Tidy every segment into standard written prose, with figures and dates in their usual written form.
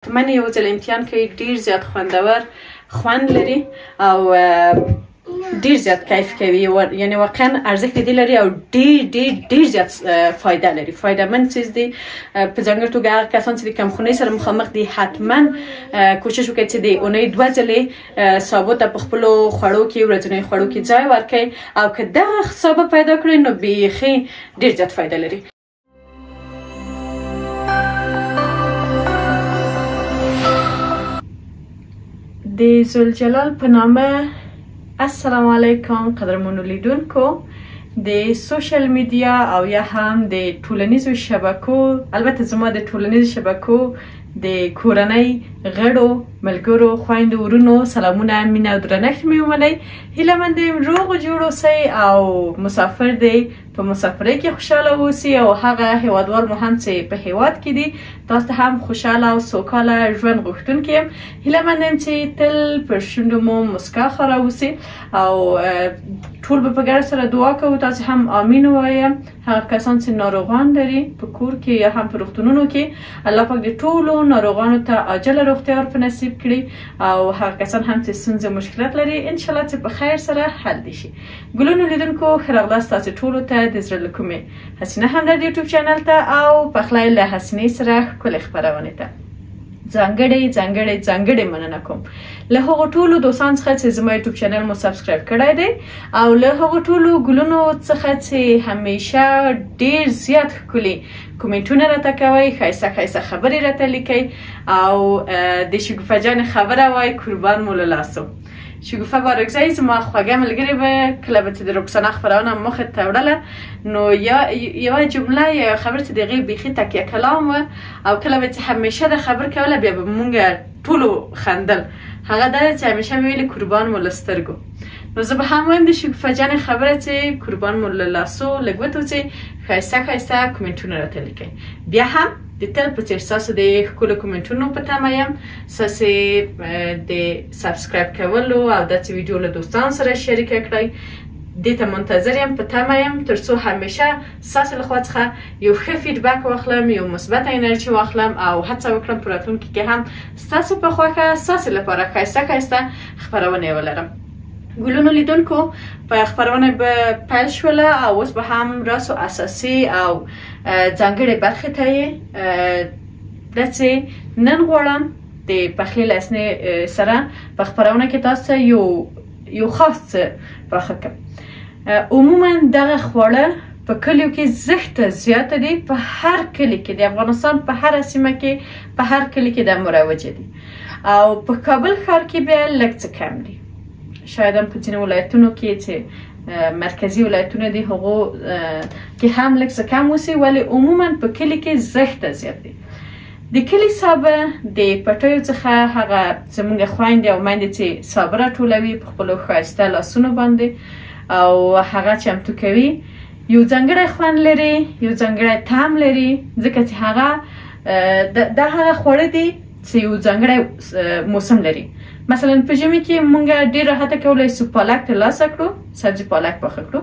من یو ځل امتحان کوي ډیر زیات خوندور خوند لري او ډیر زیات کیف کوي یعنی واقعا ارزښت دی لري او ډیر زیات فایده لري فایده مند چیز دی په ځانګړې توګه هغه کسان چې د کمخونۍ سره مخامخ دي حتما کوشش وکړئ چې د اونۍ 2 ځلې سابو ته په خپلو خوړو کې ورځنیو خوړو کې ځای ورکړئ او که دغه سابه پیدا کړئ نو بیخي ډیر زیات فایده لري. د ذوالجلال په نامه السلام علیکم قدرمنو لیدونکو د سوشل میډیا او یا هم د ټولنیزو شبکو البته زما د ټولنیزو شبکو د کورنۍ غړو ملګرو خویندو ورونو سلامونه مینه او درنښت مې ومنئ هیله مند یم روغ جوړ اوسئ او مسافر دی په مسافرۍ کې خوشحاله اوسئ او هغه هیوادوال مو هم چې په هیواد کې دي تاسو ته هم خوشحاله او سوکاله ژوند غوښتونکی یم هیله مند یم چې تل پر شونډو مو مسکا خپره اوسئ او ټول به په ګډه سره دعا کوو تاسو هم امین ووایه هغه کسان چې ناروغان لري په کور کې یا هم په روغتونونو کې الله پاک د ټولو ناروغانو ته عاجله روغتیا ور په نصیب کړي او هغه کسان هم چې ستونزې مشکلات لري انشاءالله چې په خیر سره حل دي شي. ګلونو لیدونکو ښه راغلاست تاسو ټولو ته د زړه له کومې حسینه همدرد یوټیوب چینل ته او پخلی له حسینې سره ښکلې خپرونې ته ځانګړې مننه کوم له هغو ټولو دوستانو څخه چې زما یوټیوب چینل مو سبسکرایب کړی دی او له هغو ټولو ګلونو څخه چې همیشه ډیر زیات ښکلي کومنټونه راته کوئ ښایسته خبرې راته لیکئ او د شګوفه جانې خبره وای قربان مو له لاسو. شګوفه بارکزی زما خوږه ملګرې به کله به چې د رکسانه خپرونه مخې ته وړله نو یوه جمله یا خبر چې د هغې بیخي تکیه کلام وه او کله به چې همیشه د خبر کوله بیا به مونږ ټولو خندل هغه دا چې همیشه مې ویلې قربان مو له سترګو نو زه به هم وایم د شګوفه جانې خبره چې قربان مو له لاسو له ګوتو چې ښایسته کومنټونه راته لیکئ بیا هم د تل په څېر ستاسو د ښکلو کومنټونو په تمه یم ستاسې د سبسکرایب کولو او داسې ویډیو له دوستانو سره شریکه کړئ دې ته منتظر یم په تمه یم تر څو همیشه ستاسو له خوا څخه یو ښه فیډبک واخلم یو مثبته انرژي واخلم او هڅه وکړم په راتلونکي کې هم ستاسو په خوښه ستاسو لپاره ښایسته خپرونې ولرم. ګلونو لیدونکو په خپرونه به پیل شوله او اوس به هم راسو اساسي او ځانګړې برخې ته یې داسې نن غواړم د پخلي له اسنې سره په خپرونه کې تاسو ته یو خاص څه پاخه کړم. عموما دغه خواړه په کلیو کې زښته زیاته دي په هر کلي کې د افغانستان په هره سیمه کې په هر کلي کې د مروجه دي او په کابل ښار کې بیا لږ څه کم دي شاید هم په ځینې ولایتونو کې چې مرکزي ولایتونه دي هغو کې هم لږ څه کم اوسي ولې عموما په کلي کې زښته زیات دي. د کلي سابه د پټیو څخه هغه زموږ خویندې او میندې چې سابه راټولوي په خپلو ښایسته لاسونو باندې او هغه چمتو کوي یو ځانګړی خوند لري یو ځانګړی طعم لري ځکه چې هغه دا هغه خواړه دي چې یو ځانګړی موسم لري. مثلا په ژمي کې مونږ ډیر راحته کولی شو پالک ترلاسه کړو سبزي پالک پخه کړو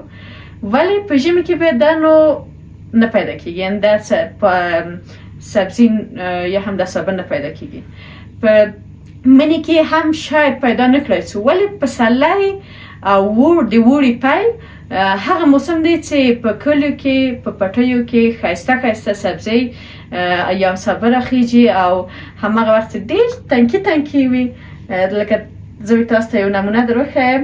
ولې په ژمي کې بیا دا نو نه پیدا کیږي یعنې دا سبزي یا هم دا سابه نه پیدا کیږي په مني کې هم شاید پیدا نه کړی شو ولې پسرلی او د اوړي پیل هغه موسم دی چې په کلیو کې په پټیو کې ښایسته سبزي یا سابه راخیږي او هماغه وخت ډیر تنکي وي لکه زه تاسو ته یو نمونه در وښیم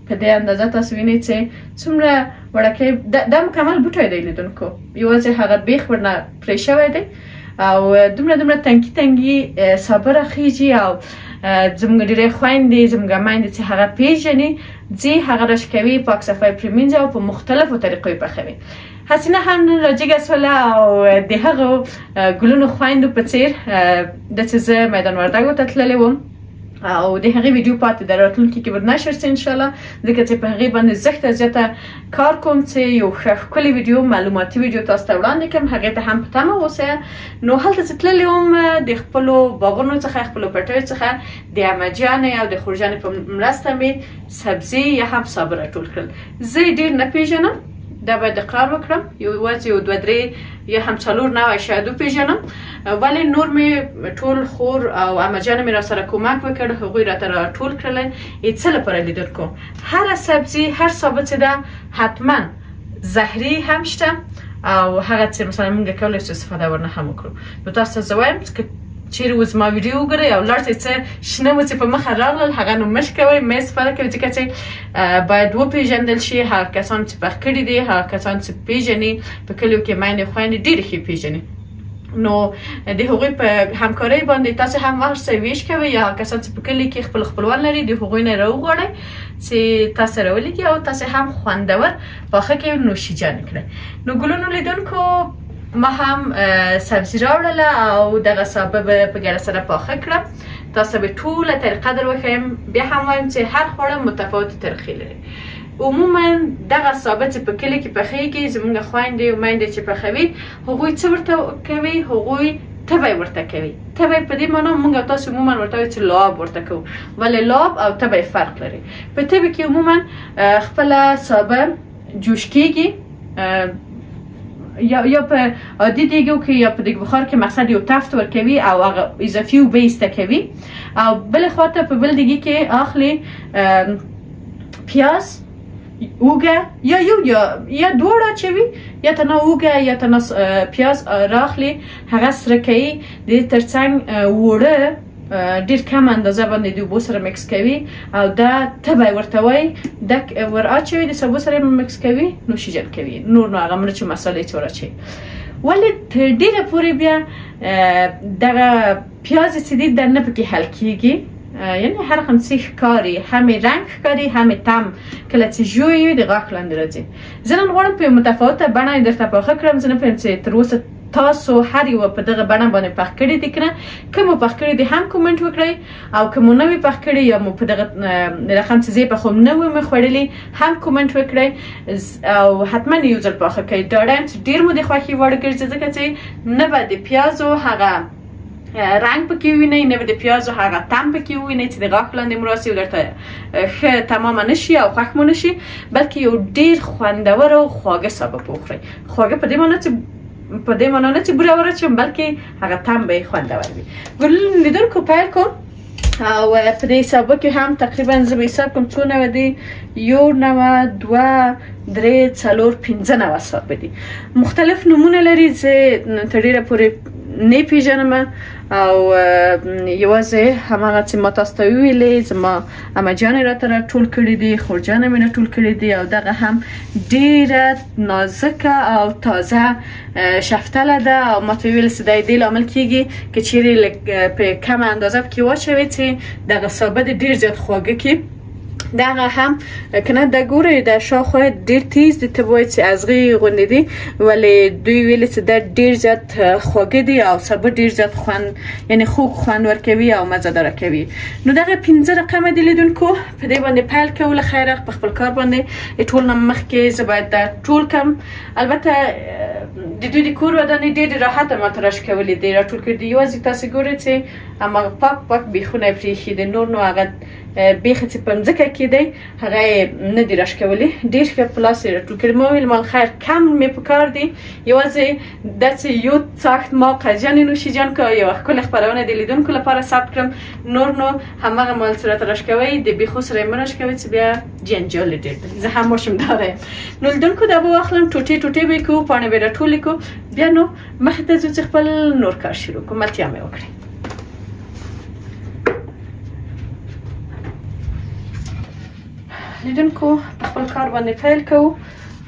په دې اندازه تاسو وینئ چې څومره وړوکی دا مکمل بوټی دی لیدونکو یوازې هغه بیخ ورنه پرې شوی دی او دومره تنګي سابه راخیږي او زموږ ډېرې خویندې زموږ میندې چې هغه پیژني ځي هغه راشکوي پاک صفای پرې مینځي او په مختلفو طریقو یې پخوي. حسینه هم نن راجګه سوله او د هغو ګلونو خویندو په څېر داسې زه میدان وردګو ته تللې وم او د هغې ویډیو پاتې د راتلونکي کې به نشر سي انشاءالله ځکه چې په هغې باندې زښته زیاته کار کوم چې یو ښه ښکلې ویډیو معلوماتي ویډیو تاسو ته وړاندې کړم هغې ته هم په تمه اوسئ. نو هلته چې تللې وم د خپلو باغونو څخه خپلو پټیو څخه د عمه جانې او د خور جانې په مرسته مې سبزي یا هم سابه راټول کړل. زه یې ډېر نه پېژنم دا باید اقرار وکړم یوازې یو دوه درې یا هم څلور نوعه شاید وپېژنم ولې نور مې ټول خور او عمهجانو مې راسره کومک وکړ هغوی راته راټول کړل څه لپاره لیدونکو هره سبزي هر ثابت ده حتما زهري هم شته او هغه څه مثلا موږ کولی شو استفاده ورنه هم وکړو نو تاسو ته زه وایم که چیرې اوس ما ویډیو وګورئ او لاړ شئ څه شنه مو چې په مخه راغلل هغه نو مه کوئ مه استفاده کوئ ځکه چې باید وپېژندل شي هغه کسان چې پخ کړي دي هغه کسان چې پېژني په کلیو کې میندې خویندې ډېرې ښې پېژني نو د هغوی په همکارۍ باندې تاسو هم ورسئ ویش کوئ یا کسان چې په کلي کې خپل خپلوان لري د هغوی نه راوغواړئ چې تاسو راولیږي او تاسو هم خوندور پاخه کې نوشیجان کړئ نو ګلونو لیدونکو ما هم سبزی راوړله او دغه سابه به په ګډه سره پاخه کړم تاسو به ټوله طریقه در وښیم بیا هم وایم چې هر خوړه متفاوت ترخی لري عموما دغه سابه چې په کلي کې پخیږي زموږ خویندې او میندې چې پخوي هغوی څه ورته کوي هغوی تبی ورته کوي تبی په دې معنا موږ تاسو عموما ورته وایو چې لعاب ورته کوو ولې لعاب او تبی فرق لري په تبی کې عموما خپله سابه جوش کیږي یا په عادي دیګو کې یا په دیګ بخار کې مقصد یو تفت ورکوي او هغه اضافي اوبه ایسته کوي او بل خواته په بل دیګي کې اخلي پیاز اوگه یا دوړه چوي یا تنه اوگه یا تنه پیاز راخلي هغه سره کوي د ترڅنګ وړه ډیر کم اندازه باندې د اوبو سره مکس کوي او دا تبی ورته وایي دک ور اچوي د سابو سره مکس کوي نوشیجان کوي نور نو هغه مرچ مسالې څور اچوي ولې تر ډیره پورې بیا دغه پیاز چې دي دنه پکې حل کیږي یعنی هر قسم څه ښکاري همې رنګ ښکاري همې تم کله چې ژویې د غاښ لاندې راځي زه نن غواړم په متفاوته بڼه یې درته پاخه کړم زه نه پوهیم چې تر اوسه تاسو هر یو په دغه بڼه باندې پخ کړي دي کنه که مو پخ کړي دي هم کومنټ وکړئ او که مو نه وي پخ کړي یا مو په دغه رقم چې زه یې پخوم نه وم خوړلي هم کومنټ وکړئ او حتما یو ځل پاخه کوئ ډاډه یم چې ډېر مو د خوښې وړ ګرځي ځکه چې نه به د پیازو هغه رنگ پکې وینئ نه به د پیازو هغه تم پکې ووینئ چې د غاښ لاندې مو راسي او درته ښه تمامه نشي او خوښ مو نشي بلکې یو ډېر خوندور او خواږه سابه به وخورئ خواږه په دې معنا نه چې بوره ورچوم بلکې هغه تم به خوندور وي ګلونو لیدونکو پیل کوم او په دې سابه کې هم تقریبا زه به حساب کوم څو نوع دي 1 نوع 2 3 4 5 نوع سابه دي مختلف نومونه لري زه تر ډېره پورې نه پیژنم او یوازې هماغه چې ما تاسو ته ویلې زما عمهجانې راته راټول کړي دي خورجانې مې راټول کړي دي او دغه هم ډېره نازکه او تازه شفتله ده او ما ته ویل چې دا یې دې لامل کیږي که چیرې په کمه اندازه پکې واچوئ چې دغه سابه د ډېر زیات خواږه کې دغه هم کنه د ګورې د شاخه ډیر تیز دي ته وایي چې ازغي غوندې دي ولې دوی ویل چې دا ډیر زیات خواږه دي او سابه ډیر زیات خوند یعنی خوږ خوند ورکوي او مزه دار کوي نو دغه 15 رقم دي لیدونکو په دې باندې پیل کوله خیره په خپل کار باندې ټول نه مخکې زه باید دا ټول کم البته د دوی د کور ودانې ډېر راحته ما ترش کولې دي راټول کړي دي یوازې تاسو ګورئ چې هماغه پاک بیخونه پرېښي دي نور نو هغه بیخ چې په مځکه کې دی هغه نه دي رش کولی ډېر ښه پلاس یې راټول کړي ما ویل مال خیر کم مې په کار دي یوازې داسې یو څاښت ما قاجیانې نوشیجان که یوه ښکلې خپرونه د لیدونکو لپاره ثبت کړم نور نو هماغه مال چې راته رش کوئ د بیخو سره یې مه رش کوئ چې بیا جنجال یې ډېر دی زه هم ماشومداره یم نو لیدونکو دا به واخلم ټوټې ټوټې به یې کوو پاڼې به یې راټولې کوو بیا نو مخې ته ځو چې خپل نور کار شروع کړو ملتیا مې وکړئ لیدونکو خپل کار باندې پیل کوو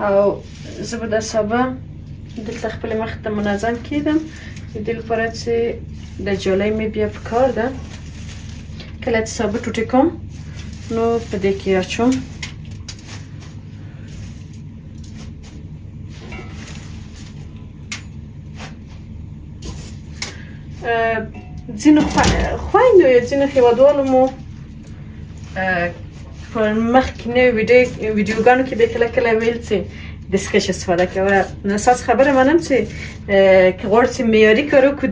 او زه به دا سابه دلته خپل مخ ته منظم کیدم د دې لپاره چې د جالۍ مې بیا په کار ده کله چې سابه ټوټې کوم نو په دې کې اچوم ځینو خویندو یا ځینو هیوادوالو مو په مخکې نوي ویډیوګانو کې به کله کله ویل چې دستکش استفاده که و اساس خبر منم چه که غورت میاری کرو که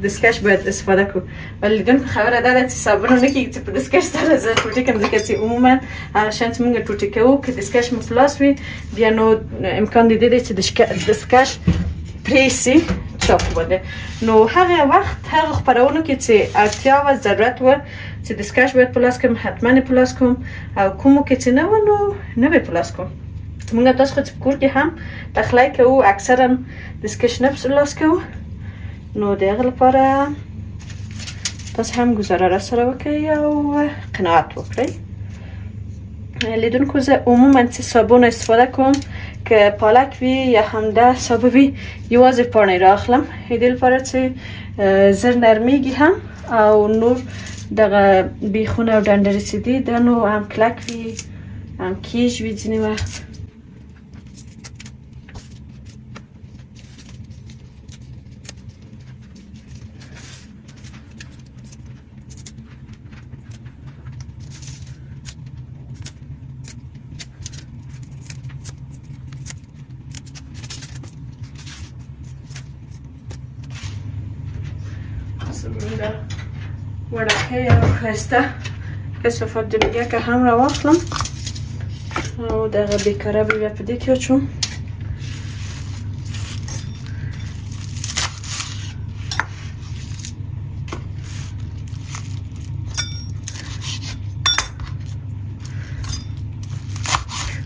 دستکش باید استفاده کو ولی دون خبر داده چه صابون نکی که دستکش سر زد توتی کم دیگه چه عموما شانت منگ توتی که دستکش مفلاس وی بیا نو امکان دیده چه دستکش پریسی چاپ بوده نو هر وقت هر خبرونو که چه ارتیا و ضرورت و چه دستکش باید پلاس کم حتما پلاس کم او کومو که چه نو نبی پلاس کم منگه دست خود کور که هم دخلی که او اکثرا دستکش نپلاس که نو دیگه لپاره دست هم گذاره را سر وکی او قناعت وکری لیدون که زه عموما چه صابون استفاده کم که پالک وی یا همده صابه وی یوازی پارنی را اخلم ایدیل پاره چه زر نرمیگی هم او نور دقا بیخونه و دنده رسیدی دنو هم کلک وی هم کیج وی زینی وقت وڑکه یا خسته کسافت دیگه که هم را واخلم و دقیقه بیکاره بیا پدی که چون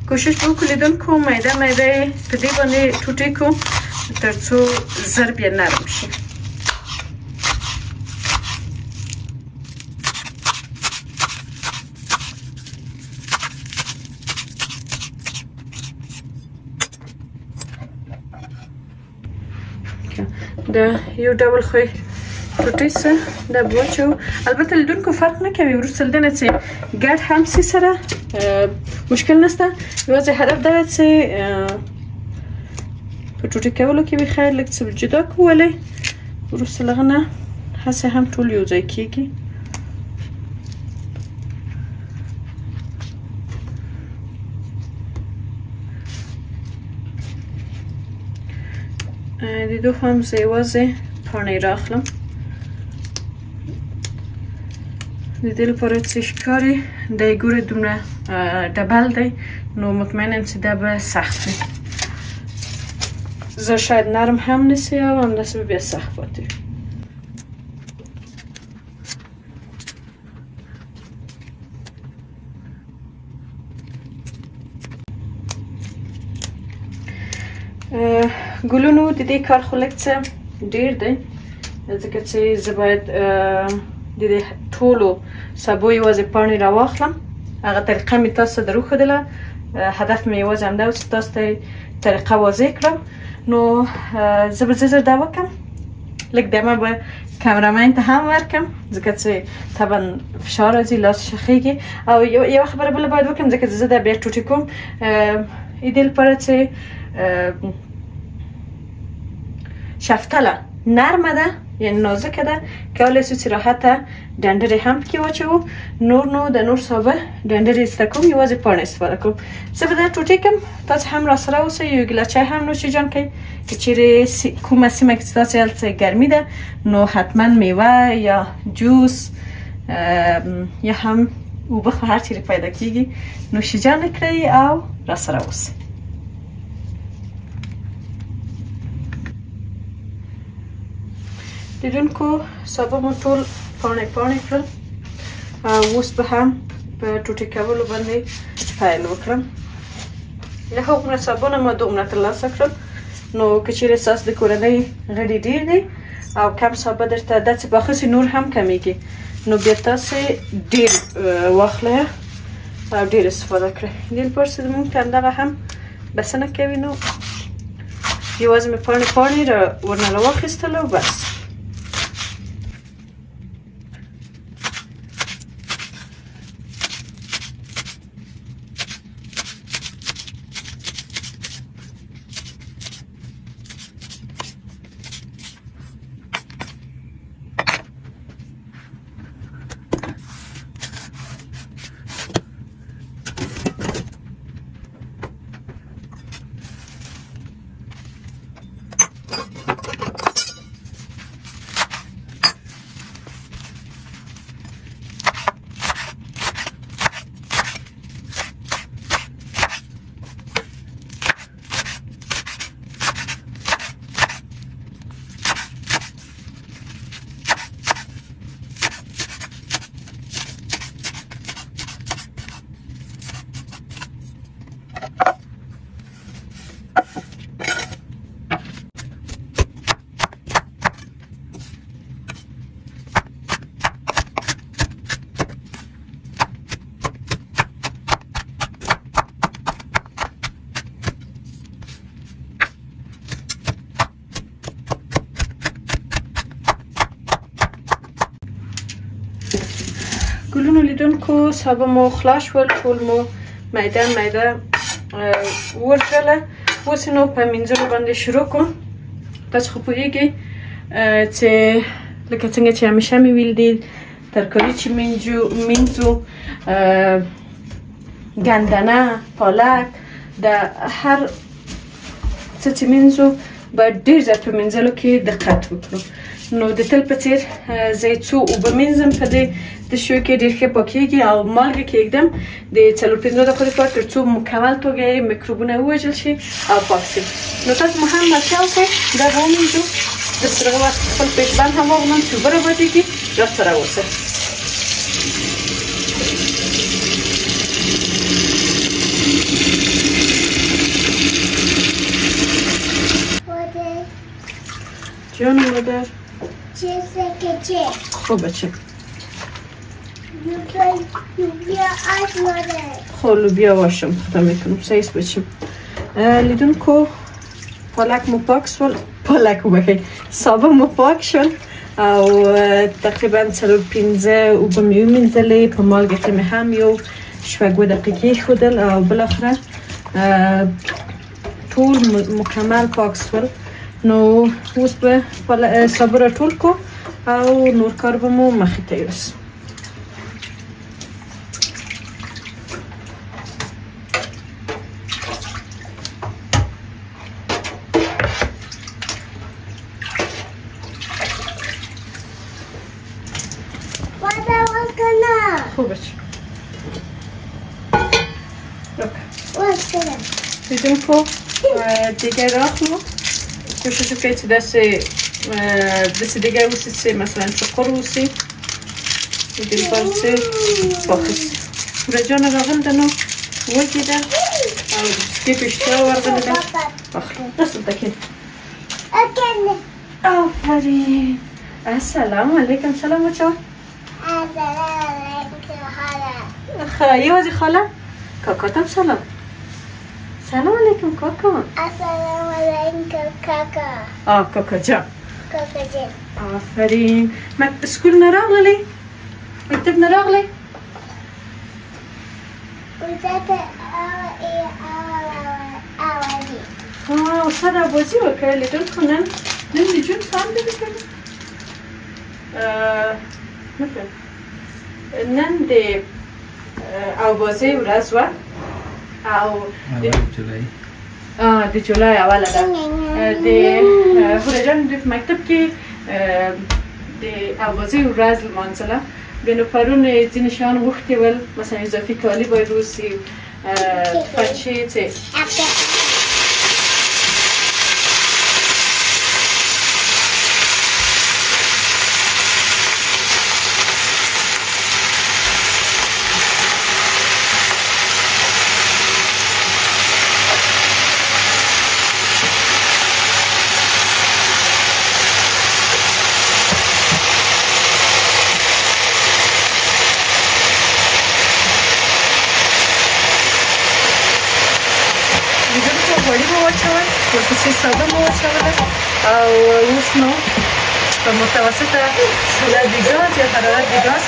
کوشش بکنیدم که میده پدی بانه توتی که ترسو زر نرم شی ده یو ډول خوی ټوټی سه د بوچو البته لیدون کو فرق نه کوي ورسل دنه چې ګډ هم سي سره مشکل نشته یوازې هدف دا چې په ټوټی کولو کې به خیر لږ څه جدا کولای ورسل غنه هسه هم ټول یو ځای کیږي دیدو هم زیوازه پانه را اخلم دیده لپاره چشکاری دیگور دومره دبل دی نو مطمئنم چه دبه سخت بی زر شاید نرم هم نسی و هم دست بیا سخت باتی گلونو دیده کار خلق چه دیر دی ځکه چې زه باید د ټولو سبو یوازې پاڼې راواخلم هغه طریقه مې تاسو ته دروښودله هدف مې یوازې همدا و چې تاسو ته طریقه واضح کړم نو زه به زر دا وکړم لږ دمه به کامرامین ته هم ورکم ځکه چې طبعا فشار راځي لاس شخیږي او یوه خبره بله باید وکړم ځکه چې زه دا بیا ټوټې کوم دې لپاره چې شفتله نرمه ده یعنی نازکه ده کولی شو چې راحته ډنډرې هم پکې واچوو نو د نور صابه ډنډرې ایسته کوم یوازې پاڼې استفاده کوم زه به دا ټوټې کړم تاسو هم راسره اوسئ یو ګیلاس چای هم نوشیجان کړئ که چیرې کومه سیمه کې ستاسو هلته ګرمي ده نو حتما میوه یا جوس یا هم اوبه خو هر چیرې پیدا کیږي نوشیجان کړئ او راسره اوسئ دیدونکو صابه مو ټول پاڼې پاڼې کړل اوس به هم په ټوټې کولو باندې پیل وکړم له هغومره صابونه ما دومره ترلاسه کړل نو که چیرې ستاسو د کورنۍ غړي ډېر دی او کم صابه درته داسې پاخه سي نور هم کمیږي نو بیا تاسې ډېر واخلئ او ډېر استفاده کړئ دې لپاره چې زموږ ته همدغه هم بسنه کوي نو یوازې مې پاڼې پاڼې ورنه راواخیستله بس ګلونو لیدونکو سابه مو خلاص شول، ټول مو میده ورژله. اوس نو په مینځلو باندې شروع کوم. تاسو خو پوهیږئ چې لکه څنګه چې همیشه مې ویل دي ترکاري چې مینځو ګندنه پالک د هر څه چې مینځو باید ډېر زیات په مینځلو کې دقت وکړو. نو د تل په څېر زه یې څو اوبه مینځم په دې تشو کې ډېر ښه پاکېږي او مالګه کېږدم د 4-5 دقیقو لپاره تر څو مکمل توګه یې میکروبونه ووژل شي او پاک شي. نو تاسو مو هم ملتیا وکړئ دا به ومینځو. درسره وخت خپل پېشبند هم واغوندم چې اوبه رابادېږي راسره اوسئ. جانم مادر خب بچه خب لوبیا واشم خدا میکنم سیس بچم. لیدونکو پالک مو پاک شول، پالک بخیر سابه مو پاک شول او تقریبا 4-5 اوبه می ومینځلې په مالګه کې مې هم یو 6 دقیقې ایښودل او بالاخره ټول مکمل پاک شول. نو اوس به سابه راټول کو او نور کار به مو مخې ته یوسو. خوب بچه لیدونکو دیگه راخلو کوشش وکړئ چې داسې دیگه اوسي چې مثلا چقر اوسي د دې لپاره چې پاخه شي. ورجانه راغله نو وږې ده او د سکې په اشتها ورغلې ده واخلو دلته کښېنه. آفرین. السلام علیکم. سلام بچه‌ها. یوازې خاله کاکا ته هم سلام. سلام علیکم کاکا. السلام علیکم کاکا. کاکا جان. کاکا جان. آفرین. سکول نه راغلی؟ مکتب نه راغلی؟ استاد آوازی وکړه. لیدونکو نن د جون سال دی کنه نن د آوازی ورځ وه او د جولای اوله ده. د هوره جان د مکتب کې د آوازی ورځ لمانځله. بیا نو پرون ځینې شیان غوښتي ول مثلا اضافي کالي باید واوسي پنچې چې ورپسې سابه مو واچوله او اوس نو په متوسطه شعله د ګاز یا حرارت د ګاز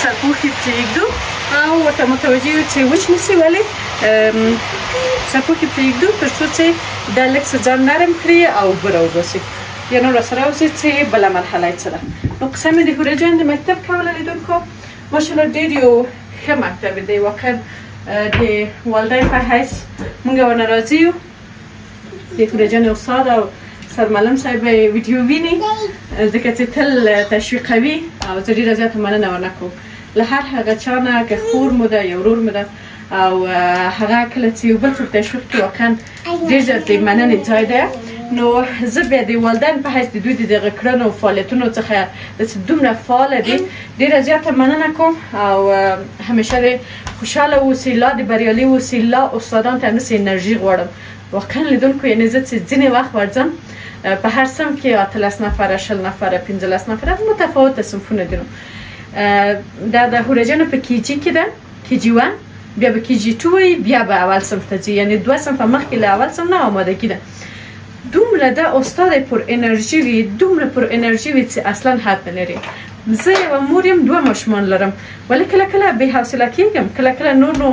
سرپوښي پرېږدو او ورته متوجه یو چې وچ نه شي. ولې سرپوښي پرېږدو تر څو چې دا لږ څه ځان نرم کړي او اوبه راوباسي. یا نو راسره اوسئ چې بله مرحله یې څه ده. نو قصه مې د هوره جان د مکتب کوله. لیدونکو ماشاءالله ډېر یو ښه مکتب دی. واقعا د والدین په حیث موږ ورنه راضي یو. د هوره جان استاد او سرمعلم صاحب ویډیو ویني ځکه چې تل تشویقوي او زه ډېره زیاته مننه ورنه کوم له هر هغه چا نه که خور مو ده یا ورور مو ده او هغه کله چې یو بل څوک تشویق کړي واقعا ډېر زیات د مننې ځای دی. نو زه بیا د والدین په حیث د دوی د دغه کړنو او فعالیتونو څخه چې دومره فعاله دي ډېره زیاته مننه کوم او همیشه د خوشحاله اوسئ، لا د بریالي اوسئ، لا استادانو ته همداسې انرژي غواړم. واقعا لیدونکو یعنې زه چې ځینې وخت ورځم په هر صنف کې 18 نفره 20 نفره 15 نفره متفاوته صنفونه دي. دا د هوره جان په کیجي کې ده، کیجي 1 بیا به کیجي 2 وي، بیا به اول صنف ته ځي. یعنې 2 صنفه مخکې له اول صنف نه آمادګي ده. دومره د استاد پر انرژي وي، دومره پر انرژي وي چې اصلا حد نه لري. زه یوه مور یم 2 ماشومان لرم ولی کله کله بې حوصله کېږم کله کله نور نو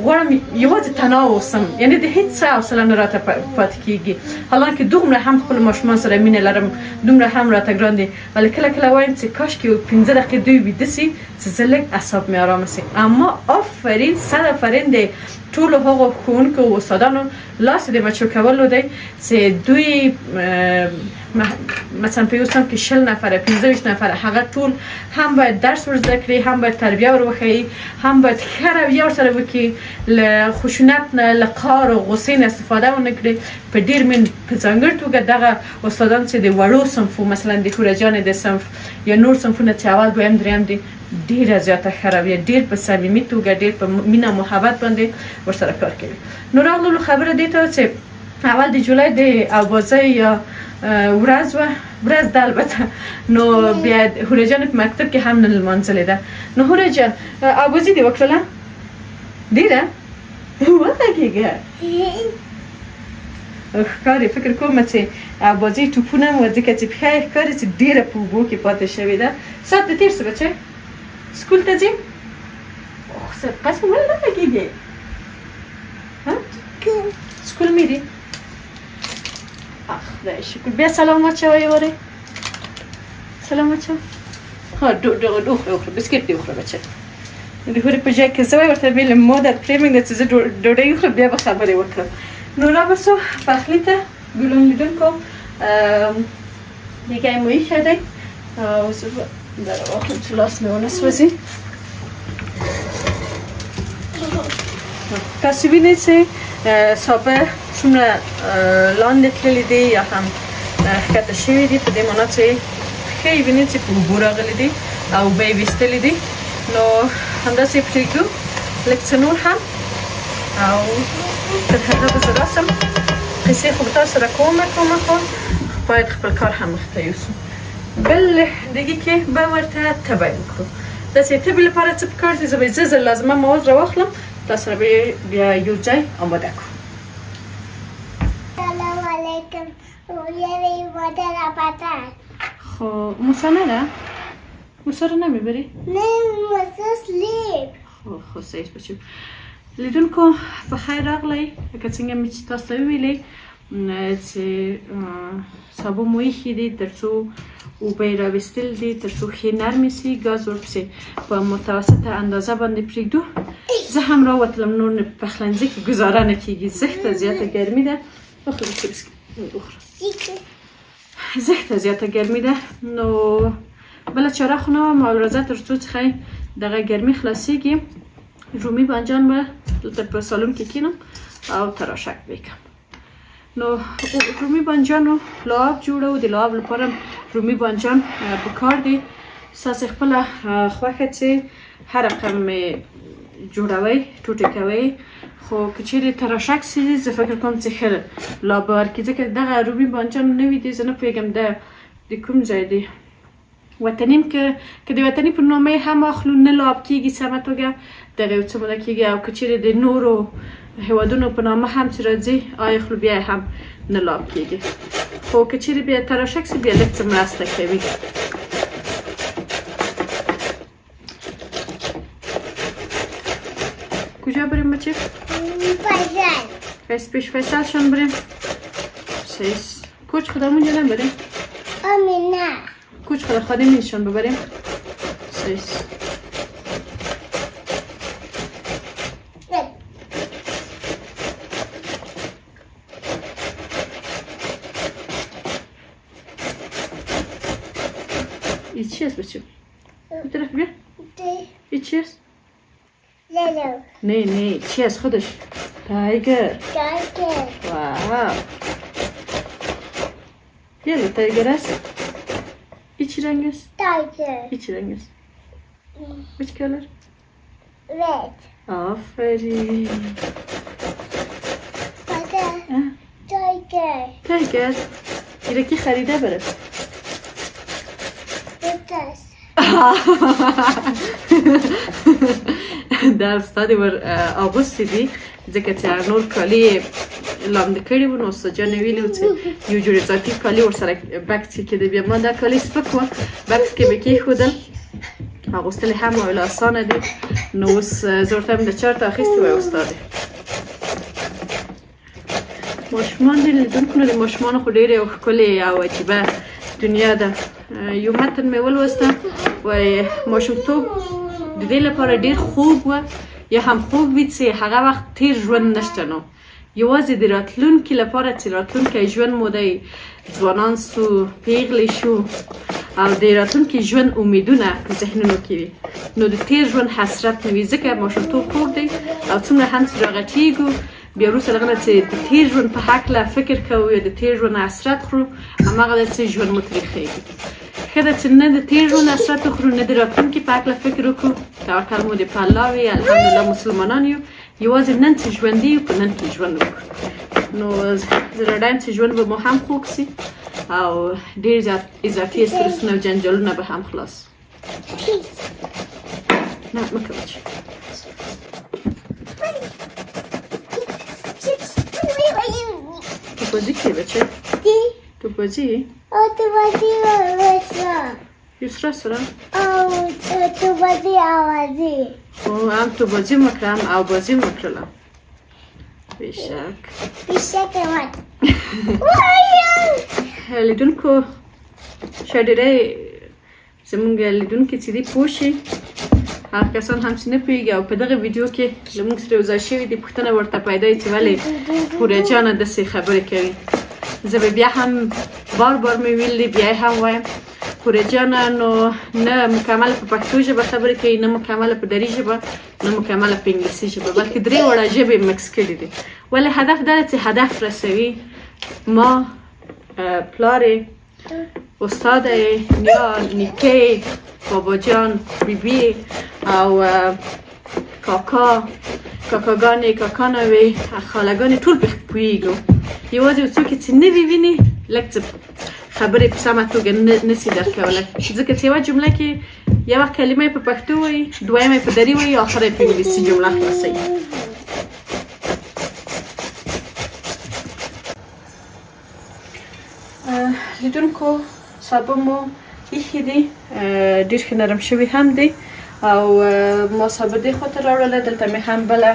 غواړم یوازې تنها اوسم یعنی د هېڅ څه حوصله نه راته پاتې کېږي حالانکه دومره هم خپلو ماشومان سره مینه لرم دومره هم راته ګران دي ولی کله کله وایم چې کاشکې 15 دقیقې دوی ویده سي چې زه لږ اعصاب مې ارامه سي اما آفرین 100 آفرین دی ټولو هغو ښوونکو او استادانو لاس د مچو کولو دی چې دوی مثلا په یو صنف کې 20 نفره 15 نفره هغه ټول هم باید درس ور زده کړي هم باید تربیه ور وښیي هم باید ښه رویه ورسره وکړي له خشونت نه له قهر او غصې نه استفاده ونه کړي په ډېر من په ځانګړې توګه دغه استادان چې د وړو صنفو مثلا د هورجانې د صنف یا نور صنفونه چې اول دویم دریم دي ډیره زیاته ښه رویه ډېر په صمیمي توګه ډېر په مینه محبت باندې ورسره کار کوي نو راغلو خبره دې ته چې اول د جولای د اوازۍ یا ورځ ده البته نو بیا هوره جان په مکتب کې هم نن لمانځلې ده نو هوره جان اوازي دې وکړله ډېره وغږېږه ښکاري فکر کوم چې اوازي ټوپونه مو ځکه چې پښه یې ښکاري چې ډېره په اوبو کې پاتې شوې ده ساعت دې تېر څه بچی سکول ته ځې قسم ولې نه غږېږې سکول میری خدای شکر بیا سلام اچوه یواره سلام اچوه ها وخوره بسکیت دی وخوره بچه د هورې په ځای کې زه وای ورته ویلم ما در پرېمږده چې زه ډوډۍ وخورم بیا به خبرې وکړم نو رابرسو پخلي ته ګلان لیدونکو دیگه مو ایښی دی او زه به در واخلم چې لاس مې ونه سوځي تاسو وینئ چې سابه څومره لاندې تللی دی یا هم ښکته شوي دي په دې معنا چې ښه یې وینئ چې په اوبو راغلی دي او اوبه یې ویستلي دي نو همداسې یې پرېږدو لږ څه نور هم او تر هغه به زه راسم قیسې خو به تاسو سره کومه خو باید خپل کار هم مخته یوسو بل دیگه کې به ورته تبی وکړو داسې تبې لپاره څه پکار دي زه به زه لازمه مواد راواخلم تاسو سره به بیا یو ځای آماده کړو سلام علیکم رویه مادر آبادان خب موسی نه ده؟ موسی رو نمیبری؟ نه موسی سلیپ خب صحیح بچه لیدونکو بخیر راغلی لکه څنګه مې چې تاسو ته وویلې چې سابه مو ایښي دي تر څو اوبه یې راویستل دي تر څو ښې نرمې سي ګاز ورپسې په متوسطه اندازه باندې پرېږدو زه هم راوتلم نور نه په پخلنځي کې ګزاره نه کېږي زښته زیاته ګرمي ده زښته زیاته ګرمي ده نو بله چاره خو نه وم او راځه تر څو څخه دغه ګرمي خلاصېږي رومي بانجان به دلته په سالون کې کینم او تراشک بکم نو رومي بانجانو لعاب جوړو د لعاب لپاره رومي بانجان پکار دی ستاسې خپله خوښه چې هر رقم جوړوئ ټوټې کوئ خو که چیرې تراشک سي زه فکر کوم چې ښه لعاب به ورکړي ځکه دغه رومي بانجان نوي دي زه نه پوهېږم د کوم ځای دی وطنیم که د وطني په نامه هم اخلو نه لعاب کېږي سمه توګه دغه یو څه موده کېږي او که چیرې د نورو هیوادونو په نامه هم چې راځي اخلو بیا هم نه لعاب کېږي خو که چیرې بیا تراشک سي بیا لږ څه مرسته کوي کجا بریم بچه؟ فیصل پیش فیصل شان بریم سیس کوچ خودمون یا نبریم؟ آمینه کوچ خود خودمونشان ببریم سیس این چی هست بچه؟ این طرف بیا این چی هست؟ لیلو نه چی هست خودش؟ تایگر واو یالا تایگر هست؟ این چی رنگ است؟ تایگر این چی رنگ است؟ which color? رد آفرین تایگر ایره کی خریده بره؟ دا استاد ور اغوستي دي ځکه چې نور کالي لاندې کړي وو نو استاد جان ویلي و چې یو جوړ اضافي کالي ورسره بکس کې د بیا ما دا کالي سپک وه بکس کې به کېښودل اغوستل هم ویل آسانه دی. نو اوس زورتم د چارت اخیستی و استاده ماشومان دی لیدونکو د ماشومان خو ډیره ښکلې او عجیبه دنیا ده. یو متن مې ولوسته وایي ماشومتوب د دې لپاره ډیر خوږ و یا هم خوږ وي چې هغه وخت تیر ژوند نشته نو یوازې د راتلونکي لپاره چې راتلونکی ژوند مو دی ځوانان سو پیغلې شو او د راتلونکي ژوند امیدونه په ذهنونو کې وي نو د تیر ژوند حسرت نه وي ځکه ماشومتوب خوږ دی او څومره هم چې راغټېږو بیا وروسته دغه نه چې د تیر ژوند په هکله فکر کوو یا د تیر ژوند حسرت خورو هماغه ده چې ژوند مو تریخېږي. ښه ده چې نه د تیر ژوند حسرت وخورو نه د راتلونکي په هکله فکر وکړو توکل مو د په الله وي الحمدلله مسلمانان یو یوازې نن چې ژوندي یو په نن کې ژوند وکړو نو زه ډاډه چې ژوند به مو هم خوږ سي او ډېر زیات اضافي استرسونه او جنجالونه به هم خلاص. نه مه کوه تو بازی که بچه؟ تو بازی؟ تو بازی بسا یسرا سرا؟ تو بازی آوازی هم تو بازی مکرم او بازی مکرلم بیشک من لیدونکو شادیره زمونږ لیدونکي چې دي پوه شي هغه کسان هم چې نه پوهېږي او په دغه ویډیو کې زموږ سره یو ځای شوي دي پوښتنه ورته پیدا وي چې ولې پوره جانه داسې خبرې کوي. زه به بیا هم بار بار مې ویلي بیا هم وایم پوره جانه نو نه مکمل په پښتو ژبه خبرې کوي نه مکمل په دري ژبه نه مکمل په انګلیسي ژبه بلکې درې وړه ژبې مکس کړي دي. ولې هدف دا چې هدف رسوي ما پلارې استاد یا نیکه بابا جان بیبی او کاکاګانې کاکانوي خالګانې ټول په پوهېږو یوازې څوک چې نه ویني لږ څه خبرې په سمه توګه نسي درکولی ځکه چې یوه جمله کې یوه کلمه په پښتو وایي دویمه په دري وایي آخر په انګلیسي جمله خلاصوي. لیدونکو سابه مو ایښي دي ډېر ښه نرم شوي هم دي او ما سابه دې خواته راوړله دلته مې هم بله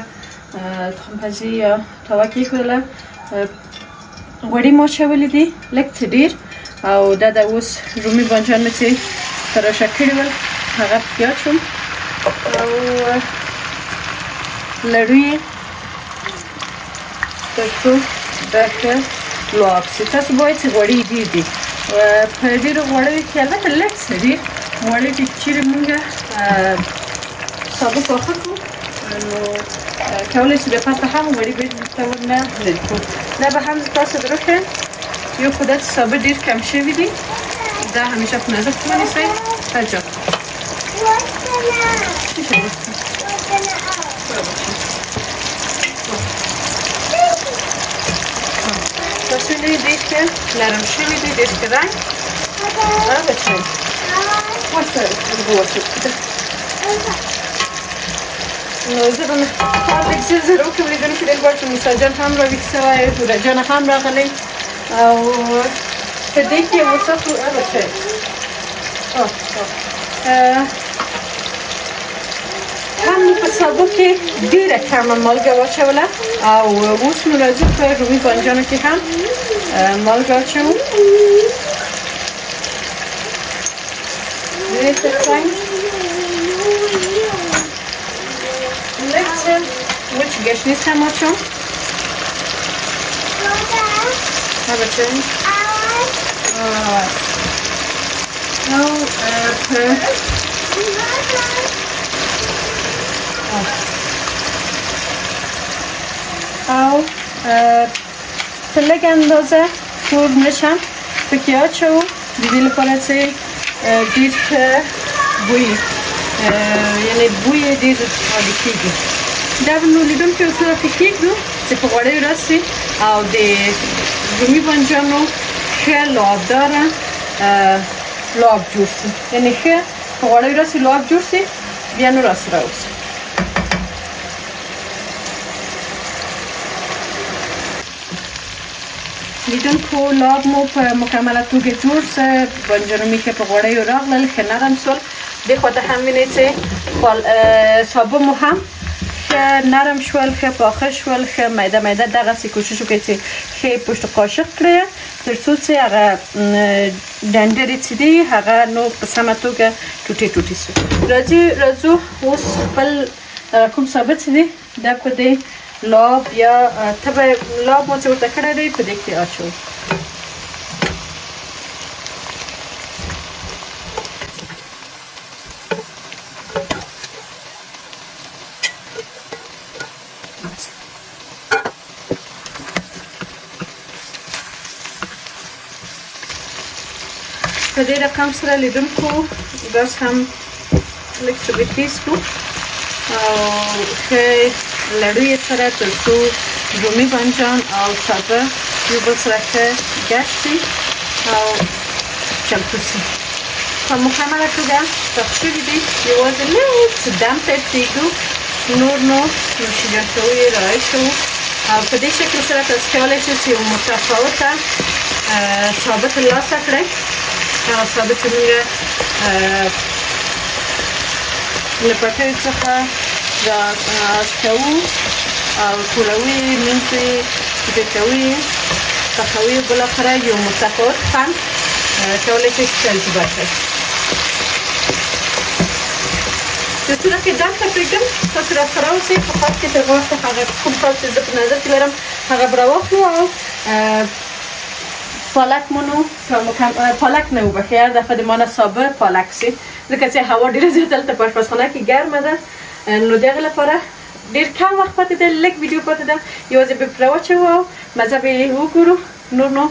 تخم پزي یا تاوه کېښودله غوړي ما اچولي دي لږ څه ډېر او دا د اوس رومي بانجان مې چې تراشه کړي ول هغه پکې اچوم او لړو یې تر څو دا ښه لعاب شي. تاسو باید چې غوړي ډېر دي په ډېرو غوړیو کې البته لږ څه دي غوړي چې چیرې مونږ سابه پاخه کړو نو کولی شو بیا پسته هم غوړي بېرته ورنه لرې کړو. دا به هم تاسو درښیم یو خو دا چې سابه ډېر کم شوي دي دا همیشه په نظر کې ونیسئ حجاب فاصله ډېر ښه نرم شوي دي ډېر ښه رنګ بچئ ورسره نو زه به مې کار لږ زر زر وکړم لیدونکي ډېر غواړم چې موسی جان هم راویښ شوی بوډا جانه هم راغلی او په دې کې یې وساتو بچئ هم په سابو کې ډېره کمه مالګه واچوله او اوس نو راځو په رومي بانجانو کې هم مالګه اچوو ډېر ترڅنګ لږ څه وچ ګشنیز هم اچوم بچئ او په او په لږ اندازه تور مرچ هم پکې اچوو د دې لپاره چې ډېر ښه بوی یعنې بوی یې ډېر عالي کېږي. دا به نو لیدونکي یو څه راته کېږدو چې په غوړیو راسي او د رومي بانجانو ښه لعابداره لعاب جوړ شي یعنې ښه په غوړیو راسي لعاب جوړ شي بیا نو راسره اوسي. لیدونکو لعاب مو په مکمله توګه جوړ شه بانجانو مې که په غوړیو راغلل ښه نرم شول دی خواته هم بینید که سابه مو هم که نرم شول که پاخه شول که میده میده دقیقه سی کوشش که خیلی پشت قاشق کرده ترسو چه اگه دندری چیدی اگه نو قسمه تو که توتی توتی سو رازو وس خپل کوم ثابت چیدی دا پده لاب یا تبه لاب ما چه ورته کرده دی پده که آچو په دې رقم سره لیدونکو بس هم لږ څه بیتیز کړو او ښه لړو یې سره تر څو رومي بانجان او سابه یو بل سره ښه ګډ شي او چمتو شي په مکمله توګه پخ شوي دي یوازې لږ څه دم ته پرېږدو نور نو نوشیجان کوو یې رایې کوو او په دې شکل سره تاسو کولی شئ چې یو متفاوته سابه ترلاسه کړئ هغه سابه چې موږ له پټیو څخه راکوو او ټولوو یې مینځو یې ټوټې کوو یې پخوو یې بالاخره یو متفاوت خوند کولی شئ چې تجربه کړئ د څونه کې دم ته پرېږدم تاسو راسره اوسئ په خاص کې تر وخته هغه کوم کار چې زه په نظر کې لرم هغه به راواخلو او پالک مونو پالک نه وبخیر هر دفعه د مانه سابه پالک سي ځکه چې هوا ډیره زیاته دلته په اشپزخانه کې ګرمه ده نو د هغې لپاره ډېر کم وخت پاتې ده لږ ویډیو پاتې ده یوازې به پرې واچوو او مزه به یې وګورو نور نو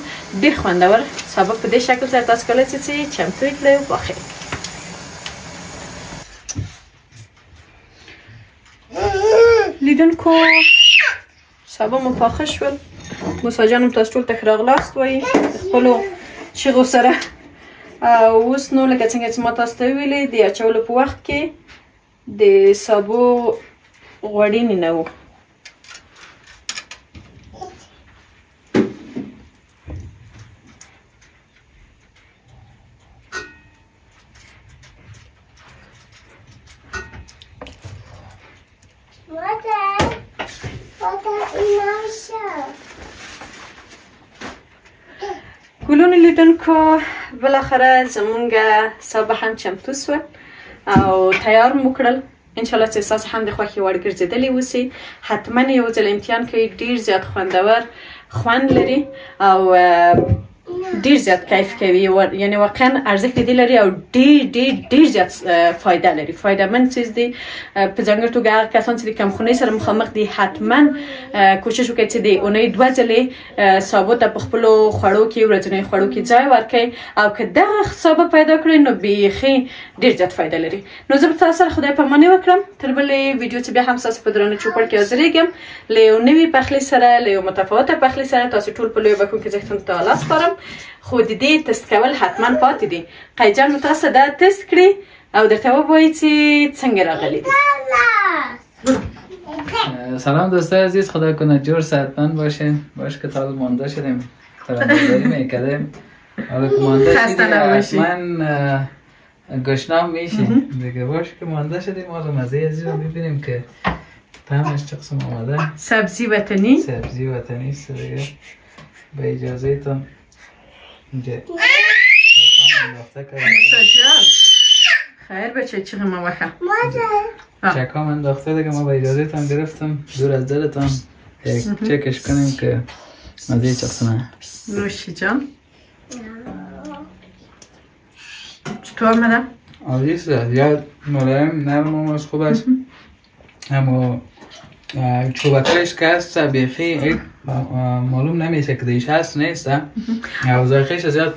ډېر خوندور سابه په دې شکل سره تاسو کولی شئ چې چمتو یې کړئ او پاخه یې لیدونکو سابه مو پاخه شول موسی جانم تاسو ټول ته ښه راغلاست وایي خپلو چیغو سره اوس نو لکه څنګه چې ما تاسو ته وویلې د اچولو په وخت کې د سابو غوړینې نه وو ګلونو لیدونکو بالاخره زمونږ سابه هم چمتو سول او تیار مو کړل انشاءالله چې ستاسو هم د خوښې وړ ګرځېدلي اوسي حتما یو ځل امتحان کوئ ډېر زیات خوندور خوند لري او ډېر زیات کیف کوي یعنی واقعا ارزښت دې لري او ډېر زیات فایده لري فایدهمند چیز دی په ځانګړې توګه هغه کسان چې د کمخونۍ سره مخامخ دي حتما کوشش وکړئ چې د اونۍ 2 ځلې سابو ته په خپلو خوړو کې ورځنیو خوړو کې ځای ورکړئ او که دغه سابه پیدا کړئ نو بیخي ډېر زیات فایده لري نو زه به تاسو سره خدای پاماني وکړم تر بلې ویډیو چې بیا هم ستاسو په درانه چوپړ کې حاضرېږم له یو نوي پخلي سره له یو متفاوته پخلي سره تاسو ټول په لویو بکو کې ذهنتون ته الله سپارم خو د دې تست کول حتما پاتې دي قیجان نو تاسو دا تست کړئ او درته ووایي چې څنګه راغلی دي سلام دوستای عزیز خدا کنه جور صحتمند باشین باش که تا حالا مانده شدیم فرندازاری میکردیم حالا که مانده شدیم حتما گشنام میشیم دیگه باش که مانده شدیم حالا مزه عزیز رو ببینیم که طعمش چه قسم آمده سبزی وطنی است دیگه به اجازه تان اینجا خیر بچه چیغ ما وخه چکام انداخته دیگه ما به اجازه تان گرفتم دور از دلتان چکش کنیم که مزه چه قسمه نوشی جان چطور آمده؟ عالیست یا ملایم نرم از خوب است اما چوبکایش که هست بیخی معلوم نمیشه که دیش هست نیست و ذائقهش زیاد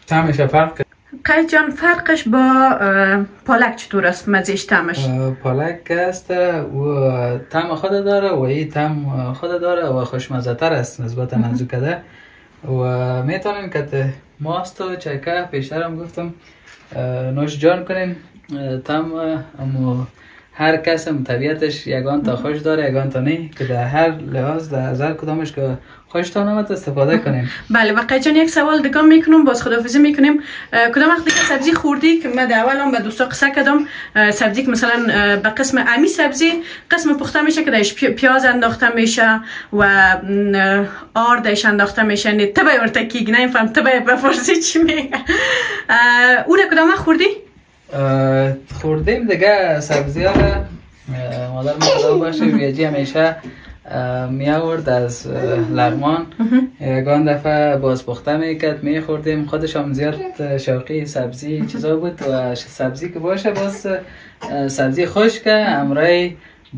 طعمش فرق کرد قید جان فرقش با پالک چطور است مزهش طعمش؟ پالک است و طعم خود داره و این طعم خود داره و خوشمزه تر است نسبت نزدیکه و میتونین که ماست و چایکه پیشترم گفتم نوش جان کنین طعم هر کسم طبیعتش یگان تا خوش داره یگان تا نه که در هر لحاظ در هر کدامش که خوشتان آمد استفاده کنیم. بله وقتی جان یک سوال دیگه میکنم باز خداحافظی میکنیم. کدام وقتی که سبزی خوردی که من در اول هم به دوستا قصه کردم سبزی که مثلا به قسم امی سبزی قسم پخته میشه که درش پیاز انداخته میشه و آردش انداخته میشه نه تبای ورته کیگ نه فهم تبای به فارسی چی میگه اون کدام خوردی؟ خوردیم دیگه سبزی ها را مادر مخدا باشه ویجی همیشه می آورد از لغمان یگان دفعه باز پخته میکرد میخوردیم. خودش هم زیاد شوقی سبزی چیزا بود و سبزی که باشه باز سبزی خشک امرای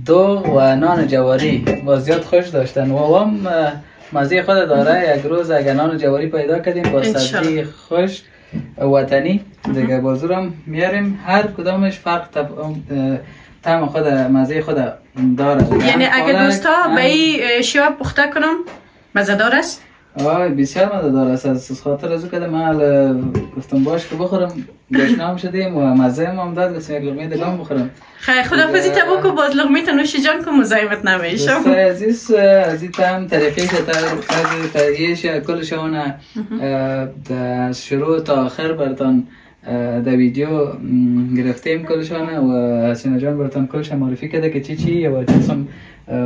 دوغ و نان جواری باز زیاد خوش داشتن و هم مزه خود داره. یک روز اگر نان جواری پیدا کردیم با سبزی خشک وطنی دیگه بازورم میاریم هر کدامش فرق طعم خود مزه خود داره. یعنی اگه دوستا به این شیوه پخته کنم مزه دار است؟ بسیار مزه دار است. از خاطر ازو کده من گفتم باش که بخورم گشنام شدیم و مزه هم داد گفتم یک لقمه دیگه بخورم. خیلی خداحافظی تبو که باز لقمه تنوش جان که مزاحمت نمیشم. دوستای عزیز از این طعم طریقی که تهیهش کلشون از شروع تا آخر براتون در ویدیو گرفتیم کلشان و حسینا جان براتون کلش معرفی کرده که چی و چه قسم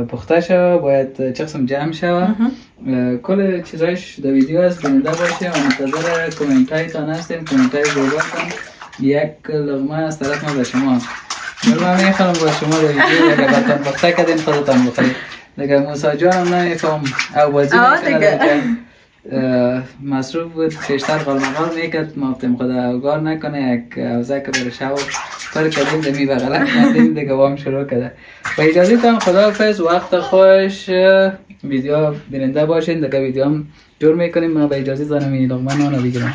پخته شوه باید چه قسم جمع شوه کل چیزایش در ویدیو هست بیننده باشه و منتظر کومنت هایتان هستیم. کومنت های زیباتان یک لقمه از طرف ما به شما من میخوام با شما در ویدیو اگر براتون پخته کردیم خودتان بخورید. دیگه موسی جان هم نمیفهم او بازی میکنه مصروف بود پیشتر قلمقال میکرد ما افتیم خدا اوگار نکنه یک اوزه که برای شو کار کردیم دمی بغلق کردیم دیگه وام شروع کرده. با اجازه تان خداحافظ وقت خوش ویدیو بیننده باشین دیگه ویدیو هم جور میکنیم. ما با اجازه دارم این لقمه نانو بگیرم.